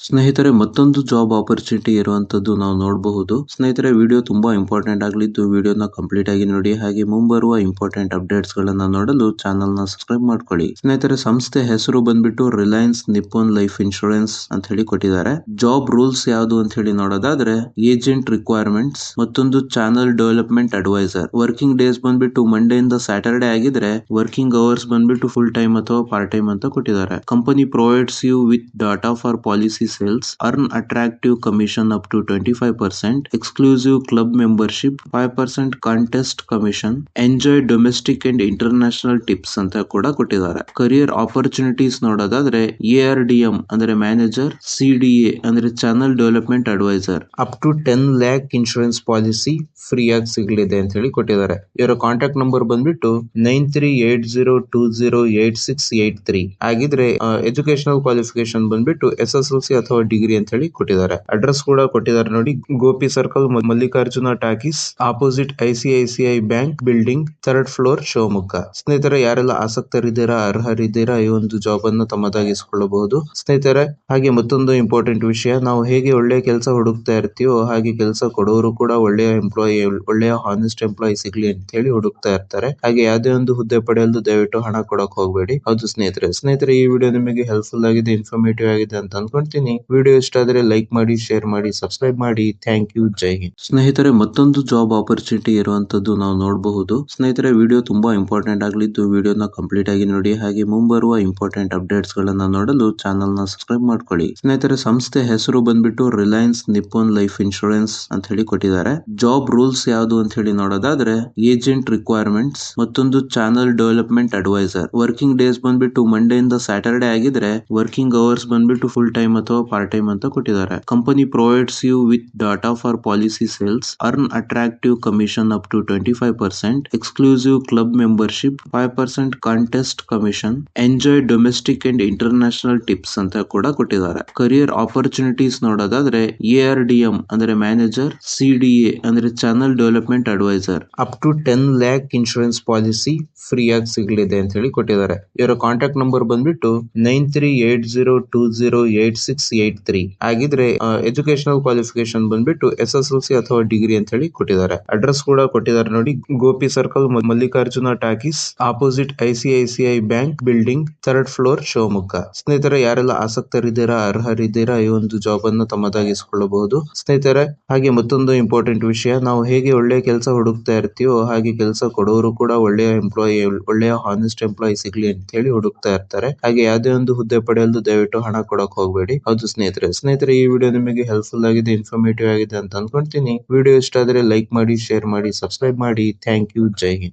ಸ್ನೇಹಿತರೆ, ಮತ್ತೊಂದು job opportunity ಇರುವಂತದ್ದು ನಾವು ನೋಡಬಹುದು. ಸ್ನೇಹಿತರೆ, ವಿಡಿಯೋ ತುಂಬಾ ಇಂಪಾರ್ಟೆಂಟ್ ಆಗಲಿದ್ದು ವಿಡಿಯೋನ ಕಂಪ್ಲೀಟ್ ಆಗಿ ನೋಡಿ. ಹಾಗೆ ಮುಂಬರುವ ಇಂಪಾರ್ಟೆಂಟ್ ಅಪ್ಡೇಟ್ಸ್ ಗಳನ್ನ ನೋಡಲು ಚಾನಲ್ ನ ಸಬ್ಸ್ಕ್ರೈಬ್ ಮಾಡ್ಕೊಳ್ಳಿ. ಸ್ನೇಹಿತರೆ, ಸಂಸ್ಥೆ ಹೆಸರು ಬಂದ್ಬಿಟ್ಟು ರಿಲಯನ್ಸ್ ನಿಪ್ಪೋನ್ ಲೈಫ್ ಇನ್ಶೂರೆನ್ಸ್ ಅಂತ ಹೇಳಿ ಕೊಟ್ಟಿದ್ದಾರೆ. ಜಾಬ್ ರೂಲ್ಸ್ ಯಾವುದು ಅಂತ ಹೇಳಿ ನೋಡೋದಾದ್ರೆ, ಏಜೆಂಟ್ ರಿಕ್ವೈರ್ಮೆಂಟ್ಸ್, ಮತ್ತೊಂದು channel development advisor. Working days ಬಂದ್ಬಿಟ್ಟು ಮಂಡೇ ಇಂದ ಸ್ಯಾಟರ್ಡೆ ಆಗಿದ್ರೆ ವರ್ಕಿಂಗ್ ಅವರ್ಸ್ ಬಂದ್ಬಿಟ್ಟು ಫುಲ್ ಟೈಮ್ ಅಥವಾ ಪಾರ್ಟ್ ಟೈಮ್ ಅಂತ ಕೊಟ್ಟಿದ್ದಾರೆ. Company provides you with data for policy sales, earn attractive commission up to 25%, exclusive club membership, 5% contest commission, enjoy domestic and international tips ಅಂತ ಕೂಡ ಕೊಟ್ಟಿದ್ದಾರೆ. Career opportunities ನೋಡೋದಾದ್ರೆ ARDM ಅಂದ್ರೆ manager, CDA ಅಂದ್ರೆ channel development advisor, up to 10 lakh insurance policy free ಆಗಿ ಸಿಗಲಿದೆ ಅಂತ ಹೇಳಿ ಕೊಟ್ಟಿದ್ದಾರೆ. ಇವರ ಕಾಂಟ್ಯಾಕ್ಟ್ ನಂಬರ್ ಬಂದ್ಬಿಟ್ಟು 9380208683 ಆಗಿದ್ರೆ ಎಜುಕೇಶನಲ್ ಕ್ವಾಲಿಫಿಕೇಶನ್ ಬಂದ್ಬಿಟ್ಟು SSLC ಅಥವಾ ಡಿಗ್ರಿ ಅಂತ ಹೇಳಿ ಕೊಟ್ಟಿದ್ದಾರೆ. ಅಡ್ರೆಸ್ ಕೂಡ ಕೊಟ್ಟಿದ್ದಾರೆ ನೋಡಿ. Gopi circle, Mallikarjuna talkies, opposite ICICI bank building, 3rd floor, Shivamogga. ಸ್ನೇಹಿತರೆ, ಯಾರೆಲ್ಲ ಆಸಕ್ತರಿದ್ದೀರಾ, ಅರ್ಹರಿದ್ದೀರಾ, ಈ ಒಂದು ಜಾಬ್ ಅನ್ನು ತಮ್ಮದಾಗಿಸಿಕೊಳ್ಳಬಹುದು. ಸ್ನೇಹಿತರೆ, ಹಾಗೆ ಮತ್ತೊಂದು ಇಂಪಾರ್ಟೆಂಟ್ ವಿಷಯ, ನಾವು ಹೇಗೆ ಒಳ್ಳೆಯ ಕೆಲಸ ಹುಡುಕ್ತಾ ಇರ್ತೀವೋ ಹಾಗೆ ಕೆಲಸ ಕೊಡೋರು ಕೂಡ ಒಳ್ಳೆಯ ಎಂಪ್ಲಾಯಿ, ಒಳ್ಳೆಯ ಹಾನೆಸ್ಟ್ ಎಂಪ್ಲಾಯಿ ಸಿಗ್ಲಿ ಅಂತ ಹೇಳಿ ಹುಡುಕ್ತಾ ಇರ್ತಾರೆ. ಹಾಗೆ ಯಾವುದೇ ಒಂದು ಹುದ್ದೆ ಪಡೆಯಲು ದಯವಿಟ್ಟು ಹಣ ಕೊಡಕ್ ಹೋಗಬೇಡಿ. ಹೌದು ಸ್ನೇಹಿತರೆ, ಈ ವಿಡಿಯೋ ನಿಮಗೆ ಹೆಲ್ಪ್ಫುಲ್ ಆಗಿದೆ, ಇನ್ಫಾರ್ಮೇಟಿವ್ ಆಗಿದೆ ಅಂತ ಅನ್ಕೊಂತೀನಿ. ವಿಡಿಯೋ ಇಷ್ಟ ಆದ್ರೆ ಲೈಕ್ ಮಾಡಿ, ಶೇರ್ ಮಾಡಿ, ಸಬ್ಸ್ಕ್ರೈಬ್ ಮಾಡಿ. Thank you. ಜೈ ಹಿಂದ್. ಸ್ನೇಹಿತರೆ, ಮತ್ತೊಂದು ಜಾಬ್ ಆಪರ್ಚುನಿಟಿ ಇರುವಂತದ್ದು ನಾವು ನೋಡಬಹುದು. ಸ್ನೇಹಿತರೆ, ವಿಡಿಯೋ ತುಂಬಾ ಇಂಪಾರ್ಟೆಂಟ್ ಆಗಲಿದ್ದು ವಿಡಿಯೋನ ಕಂಪ್ಲೀಟ್ ಆಗಿ ನೋಡಿ. ಹಾಗೆ ಮುಂಬರುವ ಇಂಪಾರ್ಟೆಂಟ್ ಅಪ್ಡೇಟ್ಸ್ ಗಳನ್ನ ನೋಡಲು ಚಾನಲ್ ನ ಸಬ್ಸ್ಕ್ರೈಬ್ ಮಾಡ್ಕೊಳ್ಳಿ. ಸ್ನೇಹಿತರೆ, ಸಂಸ್ಥೆ ಹೆಸರು ಬಂದ್ಬಿಟ್ಟು ರಿಲಯನ್ಸ್ ನಿಪ್ಪೋನ್ ಲೈಫ್ ಇನ್ಶೂರೆನ್ಸ್ ಅಂತ ಹೇಳಿ ಕೊಟ್ಟಿದ್ದಾರೆ. ಜಾಬ್ ರೂಲ್ಸ್ ಯಾವುದು ಅಂತ ಹೇಳಿ ನೋಡೋದಾದ್ರೆ, ಏಜೆಂಟ್ ರಿಕ್ವೈರ್ಮೆಂಟ್ಸ್, ಮತ್ತೊಂದು channel development advisor. Working days ಬಂದ್ಬಿಟ್ಟು ಮಂಡೇ ಇಂದ ಸ್ಯಾಟರ್ಡೆ ಆಗಿದ್ರೆ ವರ್ಕಿಂಗ್ ಅವರ್ಸ್ ಬಂದ್ಬಿಟ್ಟು ಫುಲ್ ಟೈಮ್ ಅಥವಾ ಪಾರ್ಟ್ ಟೈಮ್ ಅಂತ ಕೊಟ್ಟಿದ್ದಾರೆ. Company provides you with data for policy sales, earn attractive commission up to 25%, exclusive club membership, 5% contest commission, enjoy domestic and international tips ಅಂತ ಕೂಡ ಕೊಟ್ಟಿದ್ದಾರೆ. Career opportunities ನೋಡೋದಾದ್ರೆ ARDM ಅಂದ್ರೆ manager, CDA ಅಂದ್ರೆ channel development advisor, up to 10 lakh insurance policy free ಆಗಿ ಸಿಗಲಿದೆ ಅಂತ ಹೇಳಿ ಕೊಟ್ಟಿದ್ದಾರೆ. ಇವರ ಕಾಂಟ್ಯಾಕ್ಟ್ ನಂಬರ್ ಬಂದ್ಬಿಟ್ಟು 9380208683 ಆಗಿದ್ರೆ ಎಜುಕೇಶನಲ್ ಕ್ವಾಲಿಫಿಕೇಶನ್ ಬಂದ್ಬಿಟ್ಟು SSLC ಅಥವಾ ಡಿಗ್ರಿ ಅಂತ ಹೇಳಿ ಕೊಟ್ಟಿದ್ದಾರೆ. ಅಡ್ರೆಸ್ ಕೂಡ ಕೊಟ್ಟಿದ್ದಾರೆ ನೋಡಿ. Gopi circle, Mallikarjuna talkies, opposite ICICI bank building, 3rd floor, Shivamogga. ಸ್ನೇಹಿತರೆ, ಯಾರೆಲ್ಲ ಆಸಕ್ತರಿದ್ದೀರಾ, ಅರ್ಹರಿದ್ದೀರಾ, ಈ ಒಂದು ಜಾಬ್ ಅನ್ನು ತಮ್ಮದಾಗಿಸಿಕೊಳ್ಳಬಹುದು. ಸ್ನೇಹಿತರೆ, ಹಾಗೆ ಮತ್ತೊಂದು ಇಂಪಾರ್ಟೆಂಟ್ ವಿಷಯ, ನಾವು ಹೇಗೆ ಒಳ್ಳೆಯ ಕೆಲಸ ಹುಡುಕ್ತಾ ಇರ್ತೀವೋ ಹಾಗೆ ಕೆಲಸ ಕೊಡೋರು ಕೂಡ ಒಳ್ಳೆಯ ಎಂಪ್ಲಾಯಿ, ಒಳ್ಳೆಯ ಹಾನೆಸ್ಟ್ ಎಂಪ್ಲಾಯಿ ಸಿಗ್ಲಿ ಅಂತ ಹೇಳಿ ಹುಡುಕ್ತಾ ಇರ್ತಾರೆ. ಹಾಗೆ ಯಾವುದೇ ಒಂದು ಹುದ್ದೆ ಪಡೆಯಲು ದಯವಿಟ್ಟು ಹಣ ಕೊಡಕ್ ಹೋಗಬೇಡಿ. ಹೌದು ಸ್ನೇಹಿತರೆ, ಈ ವಿಡಿಯೋ ನಿಮಗೆ ಹೆಲ್ಪ್ಫುಲ್ ಆಗಿದೆ, ಇನ್ಫಾರ್ಮೇಟಿವ್ ಆಗಿದೆ ಅಂತ ಅನ್ಕೊಂತೀನಿ. ವಿಡಿಯೋ ಇಷ್ಟ ಆದ್ರೆ ಲೈಕ್ ಮಾಡಿ, ಶೇರ್ ಮಾಡಿ, ಸಬ್ಸ್ಕ್ರೈಬ್ ಮಾಡಿ. Thank you. ಜೈ ಹಿಂದ್.